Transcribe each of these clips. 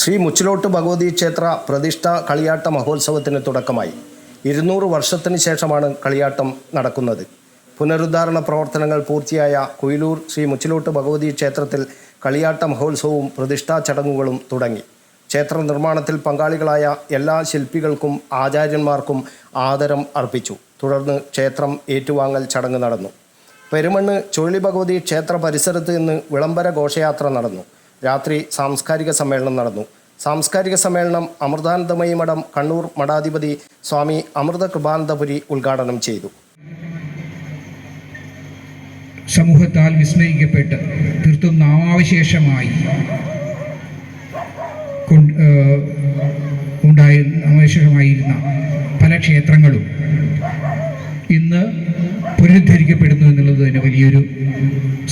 ശ്രീ മുച്ചിലോട്ട് ഭഗവതി ക്ഷേത്ര പ്രതിഷ്ഠ കളിയാട്ട മഹോത്സവത്തിന് തുടക്കമായി. 200 വർഷത്തിന് ശേഷമാണ് കളിയാട്ടം നടക്കുന്നത്. പുനരുദ്ധാരണ പ്രവർത്തനങ്ങൾ പൂർത്തിയായ കുയിലൂർ ശ്രീ മുച്ചിലോട്ട് ഭഗവതി ക്ഷേത്രത്തിൽ കളിയാട്ട മഹോത്സവവും പ്രതിഷ്ഠാ ചടങ്ങുകളും തുടങ്ങി. ക്ഷേത്ര നിർമ്മാണത്തിൽ പങ്കാളികളായ എല്ലാ ശില്പികൾക്കും ആചാര്യന്മാർക്കും ആദരം അർപ്പിച്ചു. തുടർന്ന് ക്ഷേത്രം ഏറ്റുവാങ്ങൽ ചടങ്ങ് നടന്നു. പെരുമണ്ണ് ചുഴലി ഭഗവതി ക്ഷേത്ര പരിസരത്ത് നിന്ന് വിളംബര ഘോഷയാത്ര നടന്നു. രാത്രി സാംസ്കാരിക സമ്മേളനം നടന്നു. സാംസ്കാരിക സമ്മേളനം അമൃതാനന്ദമയി മഠം കണ്ണൂർ മഠാധിപതി സ്വാമി അമൃത കൃപാനന്ദപുരി ഉദ്ഘാടനം ചെയ്തു. സമൂഹത്താൽ വിസ്മയിക്കപ്പെട്ട് തീർത്തും നാമാവശേഷമായി നാമാവശേഷമായിരുന്ന പല ക്ഷേത്രങ്ങളും ഇന്ന് പുനരുദ്ധരിക്കപ്പെടുന്നു എന്നുള്ളത് തന്നെ വലിയൊരു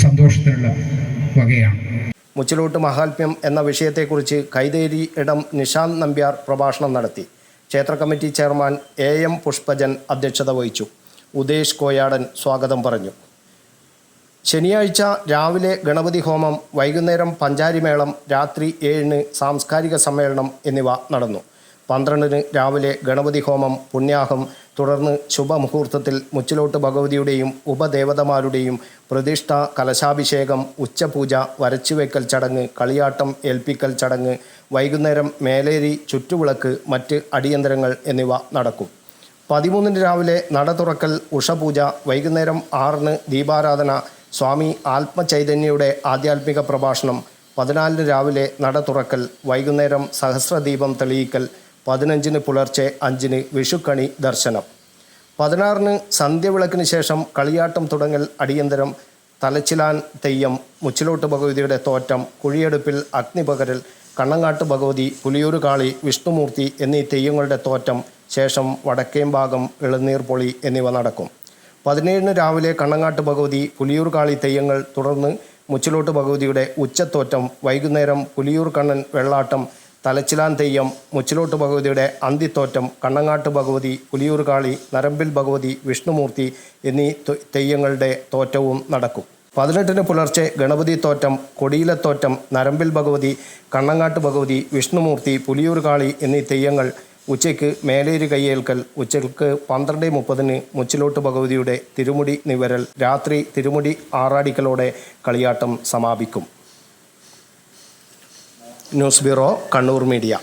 സന്തോഷത്തിനുള്ള വകയാണ്. മുച്ചിലോട്ട് മഹാത്മ്യം എന്ന വിഷയത്തെക്കുറിച്ച് കൈതേരി ഇടം നിഷാന്ത് നമ്പ്യാർ പ്രഭാഷണം നടത്തി. ക്ഷേത്ര കമ്മിറ്റി ചെയർമാൻ AM പുഷ്പജൻ അധ്യക്ഷത വഹിച്ചു. ഉദേശ് കോയാടൻ സ്വാഗതം പറഞ്ഞു. ശനിയാഴ്ച രാവിലെ ഗണപതി ഹോമം, വൈകുന്നേരം പഞ്ചാരിമേളം, രാത്രി 7-ന് സാംസ്കാരിക സമ്മേളനം എന്നിവ നടന്നു. 12-ന് രാവിലെ ഗണപതി ഹോമം, പുണ്യാഹം, തുടർന്ന് ശുഭമുഹൂർത്തത്തിൽ മുച്ചിലോട്ട് ഭഗവതിയുടെയും ഉപദേവതമാരുടെയും പ്രതിഷ്ഠ, കലശാഭിഷേകം, ഉച്ചപൂജ, വരച്ചുവെക്കൽ ചടങ്ങ്, കളിയാട്ടം ഏൽപ്പിക്കൽ ചടങ്ങ്, വൈകുന്നേരം മേലേരി, ചുറ്റുവിളക്ക്, മറ്റ് അടിയന്തരങ്ങൾ എന്നിവ നടക്കും. 13-ന് രാവിലെ നട തുറക്കൽ, ഉഷപൂജ, വൈകുന്നേരം 6-ന് ദീപാരാധന, സ്വാമി ആത്മചൈതന്യയുടെ ആധ്യാത്മിക പ്രഭാഷണം, 14-ന് രാവിലെ നട തുറക്കൽ, വൈകുന്നേരം സഹസ്രദീപം തെളിയിക്കൽ, 15-ന് പുലർച്ചെ 5-ന് വിഷുക്കണി ദർശനം, 16-ന് സന്ധ്യവിളക്കിന് ശേഷം കളിയാട്ടം തുടങ്ങൽ അടിയന്തരം, തലച്ചിലാൻ തെയ്യം, മുച്ചിലോട്ട് ഭഗവതിയുടെ തോറ്റം, കുഴിയെടുപ്പിൽ അഗ്നിപകരൽ, കണ്ണങ്ങാട്ട് ഭഗവതി, പുലിയൂർ കാളി, വിഷ്ണുമൂർത്തി എന്നീ തെയ്യങ്ങളുടെ തോറ്റം, ശേഷം വടക്കേംഭാഗം, ഇളനീർ പൊളി എന്നിവ നടക്കും. 17-ന് രാവിലെ കണ്ണങ്ങാട്ട് ഭഗവതി, പുലിയൂർ കാളി തെയ്യങ്ങൾ, തുടർന്ന് മുച്ചിലോട്ട് ഭഗവതിയുടെ ഉച്ചത്തോറ്റം, വൈകുന്നേരം പുലിയൂർ കണ്ണൻ വെള്ളാട്ടം, തലച്ചിലാൻ തെയ്യം, മുച്ചിലോട്ട് ഭഗവതിയുടെ അന്തിത്തോറ്റം, കണ്ണങ്ങാട്ട് ഭഗവതി, പുലിയൂർ കാളി, നരമ്പിൽ ഭഗവതി, വിഷ്ണുമൂർത്തി എന്നീ തെയ്യങ്ങളുടെ തോറ്റവും നടക്കും. 18-ന് പുലർച്ചെ ഗണപതി തോറ്റം, കൊടിയിലത്തോറ്റം, നരമ്പിൽ ഭഗവതി, കണ്ണങ്ങാട്ട് ഭഗവതി, വിഷ്ണുമൂർത്തി, പുലിയൂർ കാളി എന്നീ തെയ്യങ്ങൾ. ഉച്ചയ്ക്ക് മേലേരി കയ്യേൽക്കൽ, ഉച്ചയ്ക്ക് 12:30-ന് മുച്ചിലോട്ട് ഭഗവതിയുടെ തിരുമുടി നിവരൽ, രാത്രി തിരുമുടി ആറാടിക്കലോടെ കളിയാട്ടം സമാപിക്കും. News bureau, Kannur media.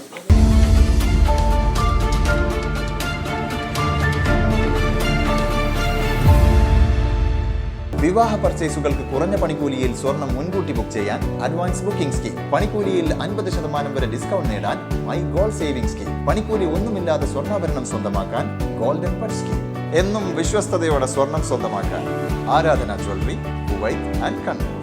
വിവാഹ പർച്ചേസുകൾക്ക് കുറഞ്ഞ പണിക്കൂലിയിൽ സ്വർണം മുൻകൂട്ടി ബുക്ക് ചെയ്യാൻ അഡ്വാൻസ് ബുക്കിംഗ് സ്കീം. പണിക്കൂലിയിൽ 50% വരെ ഡിസ്കൗണ്ട് നേടാൻ മൈ ഗോൾഡ് സേവിംഗ് സ്കീം. പണിക്കൂലി ഒന്നുമില്ലാതെ സ്വർണ്ണാഭരണം സ്വന്തമാക്കാൻ ഗോൾഡൻ പട്ട് സ്കീം. എന്നും വിശ്വസ്തയോടെ സ്വർണം സ്വന്തമാക്കാൻ ആരാധന ജ്വല്ലറി, കുവൈറ്റ് ആൻഡ് കണ്ണൂർ.